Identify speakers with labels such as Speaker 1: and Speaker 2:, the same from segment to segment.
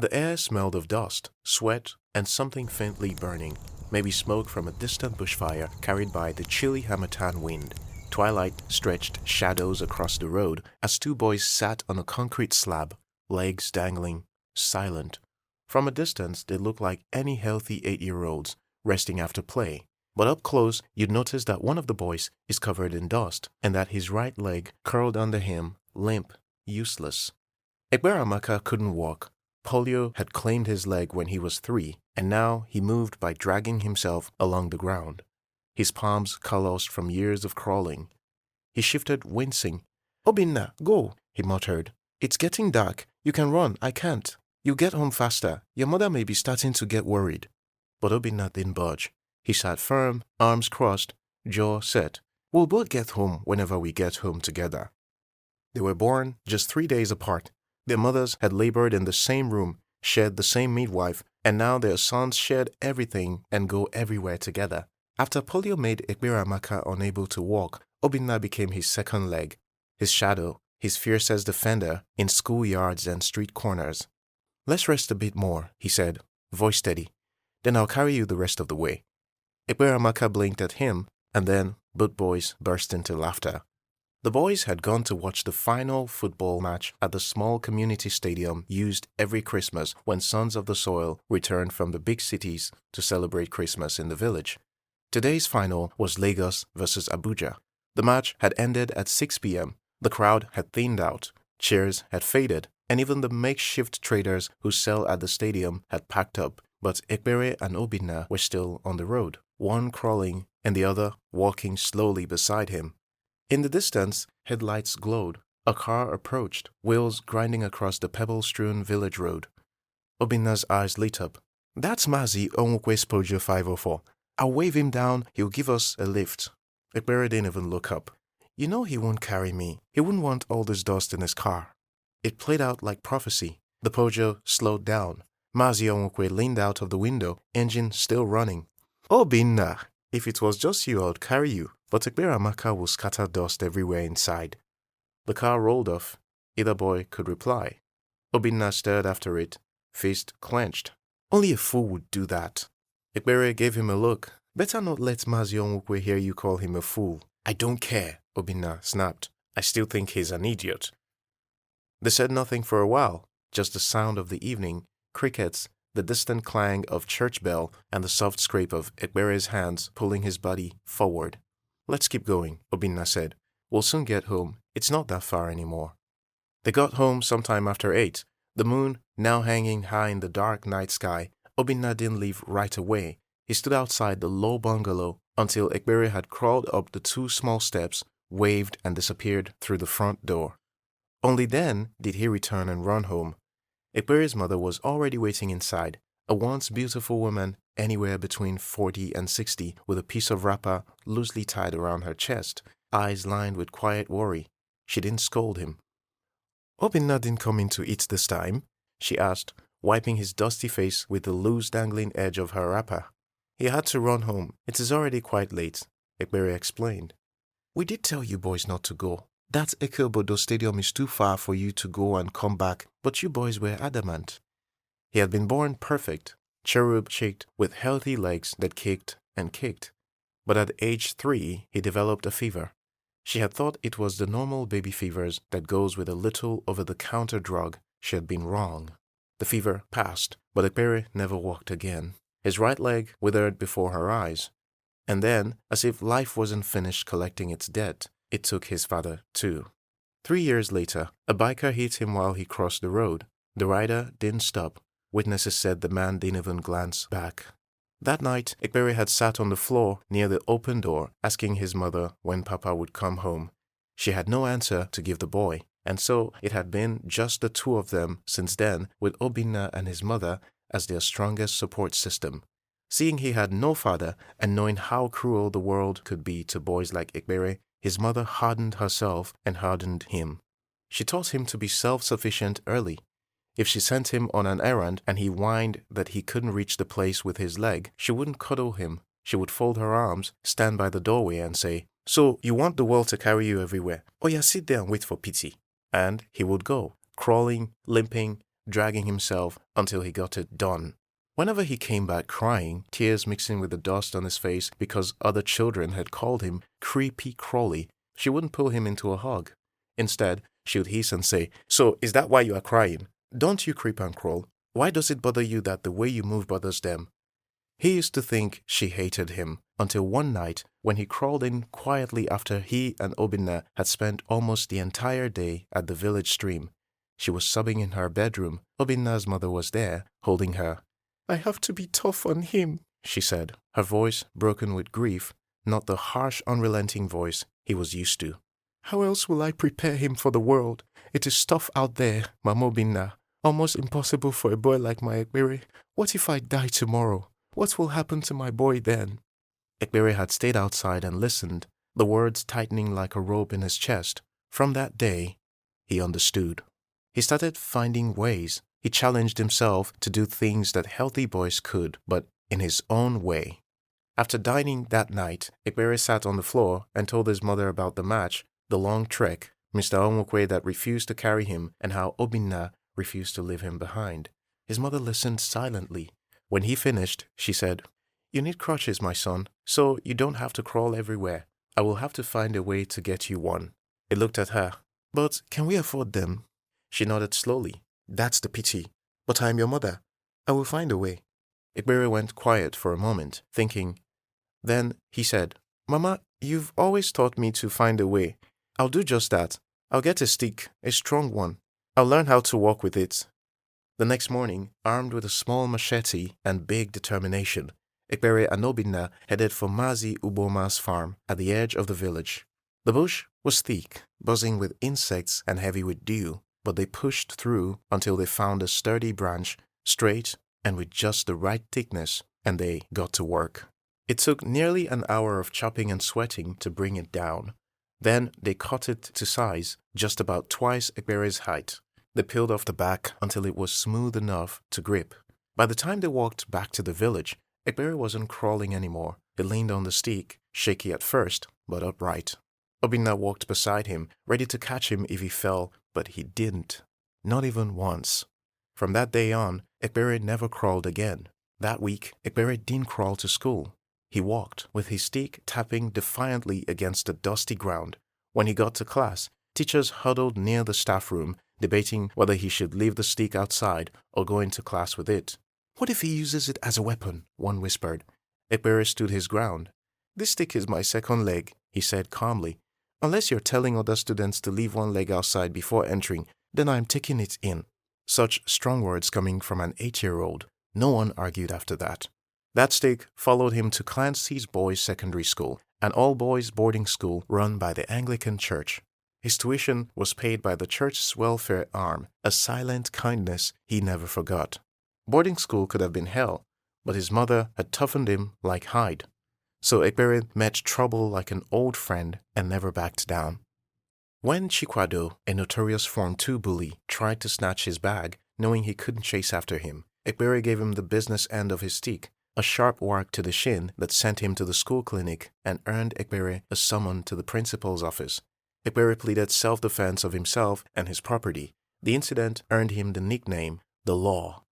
Speaker 1: The air smelled of dust, sweat, and something faintly burning, maybe smoke from a distant bushfire carried by the chilly harmattan wind. Twilight stretched shadows across the road as two boys sat on a concrete slab, legs dangling, silent. From a distance, they looked like any healthy 8-year-olds resting after play. But up close, you'd notice that one of the boys is covered in dust and that his right leg curled under him, limp, useless. Ekpereamaka couldn't walk. Polio had claimed his leg when he was 3, and now he moved by dragging himself along the ground, his palms calloused from years of crawling. He shifted, wincing. "Obinna, go," he muttered. "It's getting dark. You can run. I can't. You get home faster. Your mother may be starting to get worried." But Obinna didn't budge. He sat firm, arms crossed, jaw set. "We'll both get home whenever we get home together." They were born just 3 days apart. Their mothers had labored in the same room, shared the same midwife, and now their sons shared everything and go everywhere together. After polio made Ekpereamaka unable to walk, Obinna became his second leg, his shadow, his fiercest defender in schoolyards and street corners. "Let's rest a bit more," he said, voice steady. "Then I'll carry you the rest of the way." Ekpereamaka blinked at him, and then both boys burst into laughter. The boys had gone to watch the final football match at the small community stadium used every Christmas when sons of the soil returned from the big cities to celebrate Christmas in the village. Today's final was Lagos versus Abuja. The match had ended at 6 p.m. The crowd had thinned out, chairs had faded, and even the makeshift traders who sell at the stadium had packed up, but Ekpere and Obinna were still on the road, one crawling and the other walking slowly beside him. In the distance, headlights glowed. A car approached, wheels grinding across the pebble-strewn village road. Obinna's eyes lit up. "That's Mazi Onwukwe's Pojo 504. I'll wave him down, he'll give us a lift." Ekpere didn't even look up. "You know he won't carry me. He wouldn't want all this dust in his car." It played out like prophecy. The Pojo slowed down. Mazi Onwukwe leaned out of the window, engine still running. "Obinna, if it was just you, I'd carry you, but Ekpereamaka will scatter dust everywhere inside." The car rolled off. Either boy could reply. Obinna stared after it, fist clenched. "Only a fool would do that." Ekpere gave him a look. "Better not let Mazi Onwukwe hear you call him a fool." "I don't care," Obinna snapped. "I still think he's an idiot." They said nothing for a while, just the sound of the evening, crickets, the distant clang of church bell, and the soft scrape of Ekpere's hands pulling his body forward. "Let's keep going," Obinna said. "We'll soon get home. It's not that far anymore." They got home sometime after 8. The moon, now hanging high in the dark night sky. Obinna didn't leave right away. He stood outside the low bungalow until Ekpere had crawled up the 2 small steps, waved, and disappeared through the front door. Only then did he return and run home. Ekpere's mother was already waiting inside, a once beautiful woman anywhere between 40 and 60, with a piece of wrapper loosely tied around her chest, eyes lined with quiet worry. She didn't scold him. "Obinna didn't come in to eat this time?" she asked, wiping his dusty face with the loose dangling edge of her wrapper. "He had to run home. It is already quite late," Ekpere explained. "We did tell you boys not to go. That Ekebodo Stadium is too far for you to go and come back, but you boys were adamant." He had been born perfect, cherub-cheeked, with healthy legs that kicked and kicked. But at age 3, he developed a fever. She had thought it was the normal baby fevers that goes with a little over-the-counter drug. She had been wrong. The fever passed, but Ekpere never walked again. His right leg withered before her eyes. And then, as if life wasn't finished collecting its debt, it took his father too. 3 years later, a biker hit him while he crossed the road. The rider didn't stop. Witnesses said the man didn't even glance back. That night, Ekpere had sat on the floor near the open door, asking his mother when Papa would come home. She had no answer to give the boy, and so it had been just the 2 of them since then, with Obinna and his mother as their strongest support system. Seeing he had no father, and knowing how cruel the world could be to boys like Ekpere, his mother hardened herself and hardened him. She taught him to be self-sufficient early. If she sent him on an errand and he whined that he couldn't reach the place with his leg, she wouldn't cuddle him. She would fold her arms, stand by the doorway and say, "So you want the world to carry you everywhere? Oh yeah, sit there and wait for pity." And he would go, crawling, limping, dragging himself until he got it done. Whenever he came back crying, tears mixing with the dust on his face because other children had called him creepy crawly, she wouldn't pull him into a hug. Instead, she would hiss and say, "So, is that why you are crying? Don't you creep and crawl? Why does it bother you that the way you move bothers them?" He used to think she hated him until one night when he crawled in quietly after he and Obinna had spent almost the entire day at the village stream. She was sobbing in her bedroom. Obinna's mother was there, holding her. "I have to be tough on him," she said, her voice broken with grief, not the harsh, unrelenting voice he was used to. "How else will I prepare him for the world? It is tough out there, Mama Obinna. Almost impossible for a boy like my Ekpere. What if I die tomorrow? What will happen to my boy then?" Ekpere had stayed outside and listened, the words tightening like a rope in his chest. From that day, he understood. He started finding ways. He challenged himself to do things that healthy boys could, but in his own way. After dining that night, Ekpere sat on the floor and told his mother about the match, the long trek, Mr. Onwukwe that refused to carry him, and how Obinna refused to leave him behind. His mother listened silently. When he finished, she said, "You need crutches, my son, so you don't have to crawl everywhere. I will have to find a way to get you one." He looked at her. "But can we afford them?" She nodded slowly. "That's the pity. But I am your mother. I will find a way." Ekpere went quiet for a moment, thinking. Then he said, "Mama, you've always taught me to find a way. I'll do just that. I'll get a stick, a strong one. I'll learn how to walk with it." The next morning, armed with a small machete and big determination, Ekpere and Obinna headed for Mazi Uboma's farm at the edge of the village. The bush was thick, buzzing with insects and heavy with dew, but they pushed through until they found a sturdy branch, straight and with just the right thickness, and they got to work. It took nearly an hour of chopping and sweating to bring it down. Then they cut it to size, just about twice Ekpere's height. They peeled off the back until it was smooth enough to grip. By the time they walked back to the village, Ekpere wasn't crawling anymore. He leaned on the stick, shaky at first, but upright. Obinna walked beside him, ready to catch him if he fell, but he didn't. Not even once. From that day on, Ekpere never crawled again. That week, Ekpere didn't crawl to school. He walked, with his stick tapping defiantly against the dusty ground. When he got to class, teachers huddled near the staff room, debating whether he should leave the stick outside or go into class with it. "What if he uses it as a weapon?" one whispered. Ekpere stood his ground. "This stick is my second leg," he said calmly. "Unless you're telling other students to leave one leg outside before entering, then I'm taking it in." Such strong words coming from an 8-year-old. No one argued after that. That stick followed him to Clancy's Boys Secondary School, an all-boys boarding school run by the Anglican Church. His tuition was paid by the church's welfare arm, a silent kindness he never forgot. Boarding school could have been hell, but his mother had toughened him like hide. So Ekpere met trouble like an old friend and never backed down. When Chikwado, a notorious Form 2 bully, tried to snatch his bag, knowing he couldn't chase after him, Ekpere gave him the business end of his stick, a sharp whack to the shin that sent him to the school clinic and earned Ekpere a summon to the principal's office. Ekpere pleaded self-defense of himself and his property. The incident earned him the nickname, the Law.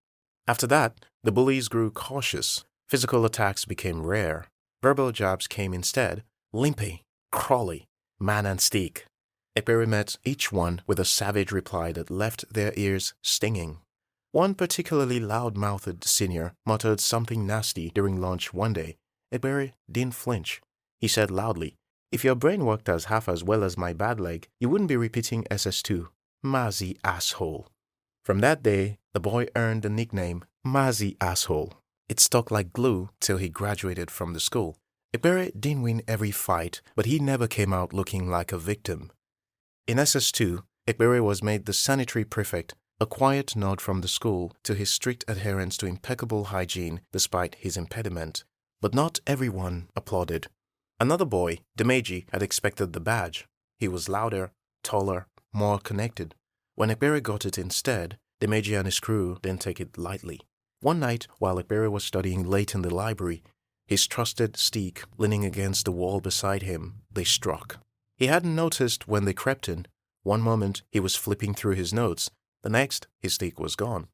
Speaker 1: After that, the bullies grew cautious. Physical attacks became rare. Verbal jabs came instead, limpy, crawly, man and stick. Ekpere met each one with a savage reply that left their ears stinging. One particularly loud-mouthed senior muttered something nasty during lunch one day. Ekpere didn't flinch. He said loudly, "If your brain worked as half as well as my bad leg, you wouldn't be repeating SS2. Mazi asshole." From that day, the boy earned the nickname Mazi asshole. It stuck like glue till he graduated from the school. Ekpere didn't win every fight, but he never came out looking like a victim. In SS2, Ekpere was made the sanitary prefect, a quiet nod from the school to his strict adherence to impeccable hygiene despite his impediment. But not everyone applauded. Another boy, Demeji, had expected the badge. He was louder, taller, more connected. When Ekpere got it instead, Demeji and his crew didn't take it lightly. One night, while Ekpere was studying late in the library, his trusted stick leaning against the wall beside him, they struck. He hadn't noticed when they crept in. One moment, he was flipping through his notes. The next, his stick was gone.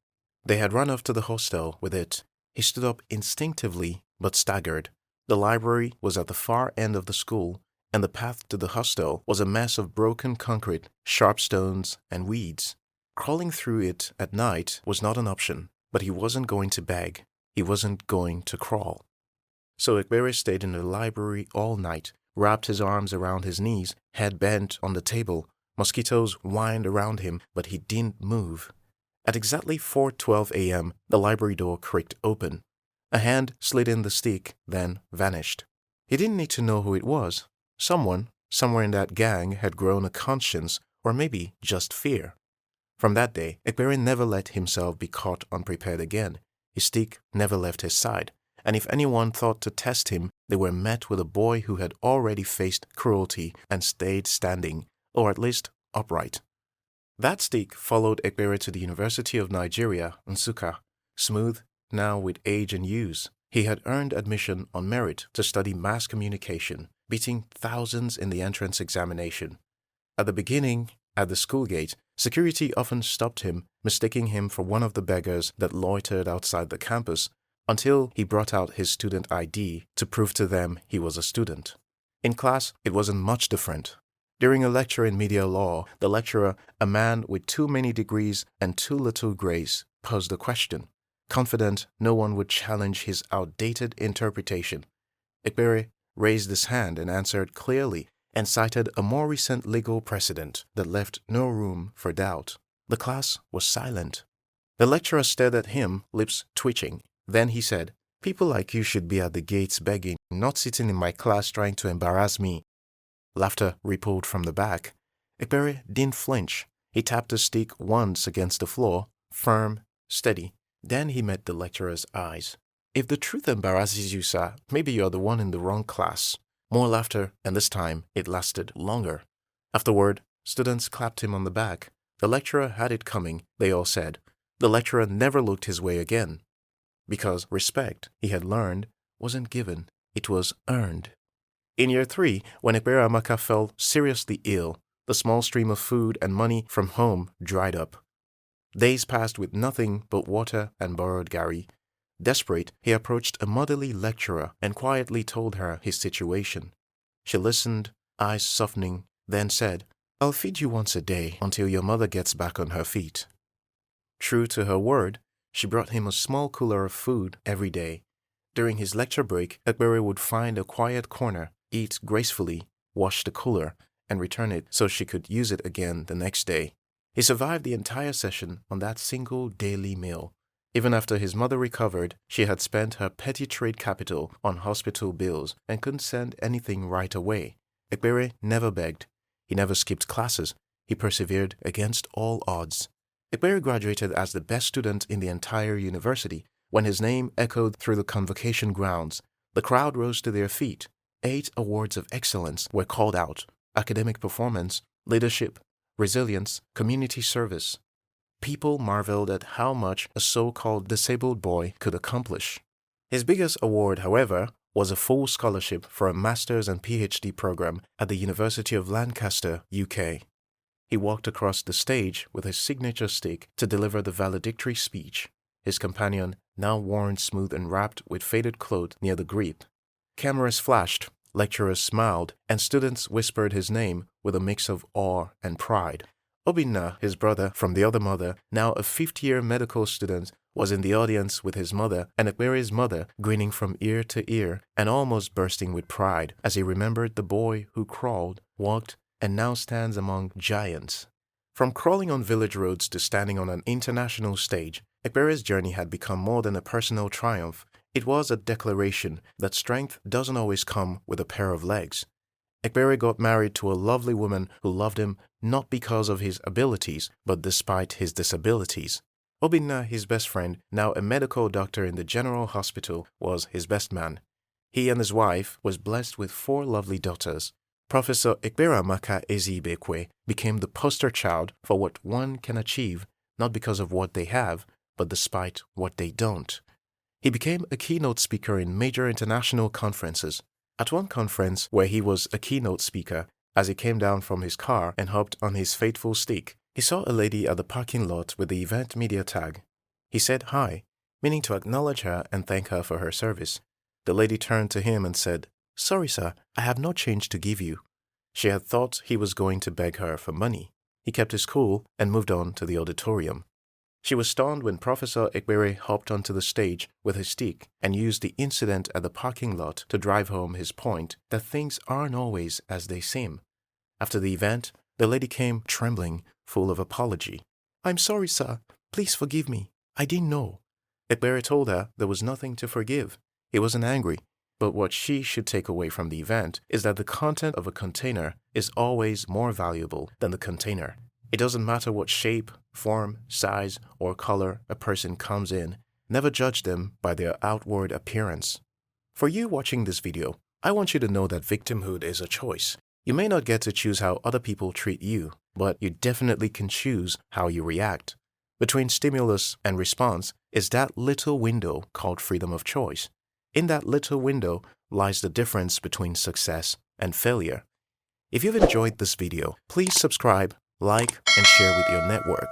Speaker 1: They had run off to the hostel with it. He stood up instinctively, but staggered. The library was at the far end of the school, and the path to the hostel was a mess of broken concrete, sharp stones, and weeds. Crawling through it at night was not an option, but he wasn't going to beg. He wasn't going to crawl. So Ekpere stayed in the library all night, wrapped his arms around his knees, head bent on the table. Mosquitoes whined around him, but he didn't move. At exactly 4:12 a.m., the library door creaked open. A hand slid in the stick, then vanished. He didn't need to know who it was. Someone, somewhere in that gang, had grown a conscience, or maybe just fear. From that day, Ekpere never let himself be caught unprepared again. His stick never left his side, and if anyone thought to test him, they were met with a boy who had already faced cruelty and stayed standing, or at least upright. That stick followed Ekpere to the University of Nigeria, Nsukka. Smooth, now with age and use, he had earned admission on merit to study mass communication, beating thousands in the entrance examination. At the beginning, at the school gate, security often stopped him, mistaking him for one of the beggars that loitered outside the campus, until he brought out his student ID to prove to them he was a student. In class, it wasn't much different. During a lecture in media law, the lecturer, a man with too many degrees and too little grace, posed a question, confident no one would challenge his outdated interpretation. Ekpere raised his hand and answered clearly, and cited a more recent legal precedent that left no room for doubt. The class was silent. The lecturer stared at him, lips twitching. Then he said, "People like you should be at the gates begging, not sitting in my class trying to embarrass me." Laughter rippled from the back. Ekpere didn't flinch. He tapped the stick once against the floor, firm, steady. Then he met the lecturer's eyes. "If the truth embarrasses you, sir, maybe you're the one in the wrong class." More laughter, and this time it lasted longer. Afterward, students clapped him on the back. The lecturer had it coming, they all said. The lecturer never looked his way again. Because respect, he had learned, wasn't given, it was earned. In year 3, when Ekpereamaka fell seriously ill, the small stream of food and money from home dried up. Days passed with nothing but water and borrowed gari. Desperate, he approached a motherly lecturer and quietly told her his situation. She listened, eyes softening, then said, "I'll feed you once a day until your mother gets back on her feet." True to her word, she brought him a small cooler of food every day. During his lecture break, Ekpere would find a quiet corner, eat gracefully, wash the cooler, and return it so she could use it again the next day. He survived the entire session on that single daily meal. Even after his mother recovered, she had spent her petty trade capital on hospital bills and couldn't send anything right away. Ekpere never begged. He never skipped classes. He persevered against all odds. Ekpere graduated as the best student in the entire university. When his name echoed through the convocation grounds, the crowd rose to their feet. 8 awards of excellence were called out: academic performance, leadership, resilience, community service. People marveled at how much a so-called disabled boy could accomplish. His biggest award, however, was a full scholarship for a master's and PhD program at the University of Lancaster, UK. He walked across the stage with his signature stick to deliver the valedictory speech. His companion, now worn smooth and wrapped with faded cloth near the grip. Cameras flashed, lecturers smiled, and students whispered his name with a mix of awe and pride. Obinna, his brother from the other mother, now a 5th-year medical student, was in the audience with his mother, and Ekpere's mother, grinning from ear to ear and almost bursting with pride as he remembered the boy who crawled, walked, and now stands among giants. From crawling on village roads to standing on an international stage, Ekpere's journey had become more than a personal triumph. It was a declaration that strength doesn't always come with a pair of legs. Ekpere got married to a lovely woman who loved him not because of his abilities, but despite his disabilities. Obinna, his best friend, now a medical doctor in the general hospital, was his best man. He and his wife was blessed with 4 lovely daughters. Professor Ekpereamaka Ezibekwe became the poster child for what one can achieve, not because of what they have, but despite what they don't. He became a keynote speaker in major international conferences. At one conference where he was a keynote speaker, as he came down from his car and hopped on his faithful stick, he saw a lady at the parking lot with the event media tag. He said hi, meaning to acknowledge her and thank her for her service. The lady turned to him and said, "Sorry, sir, I have no change to give you." She had thought he was going to beg her for money. He kept his cool and moved on to the auditorium. She was stunned when Professor Ekpere hopped onto the stage with his stick and used the incident at the parking lot to drive home his point that things aren't always as they seem. After the event, the lady came trembling, full of apology. "I'm sorry, sir. Please forgive me. I didn't know." Ekpere told her there was nothing to forgive. He wasn't angry. But what she should take away from the event is that the content of a container is always more valuable than the container. It doesn't matter what shape, form, size, or color a person comes in. Never judge them by their outward appearance. For you watching this video, I want you to know that victimhood is a choice. You may not get to choose how other people treat you, but you definitely can choose how you react. Between stimulus and response is that little window called freedom of choice. In that little window lies the difference between success and failure. If you've enjoyed this video, please subscribe, like, and share with your network.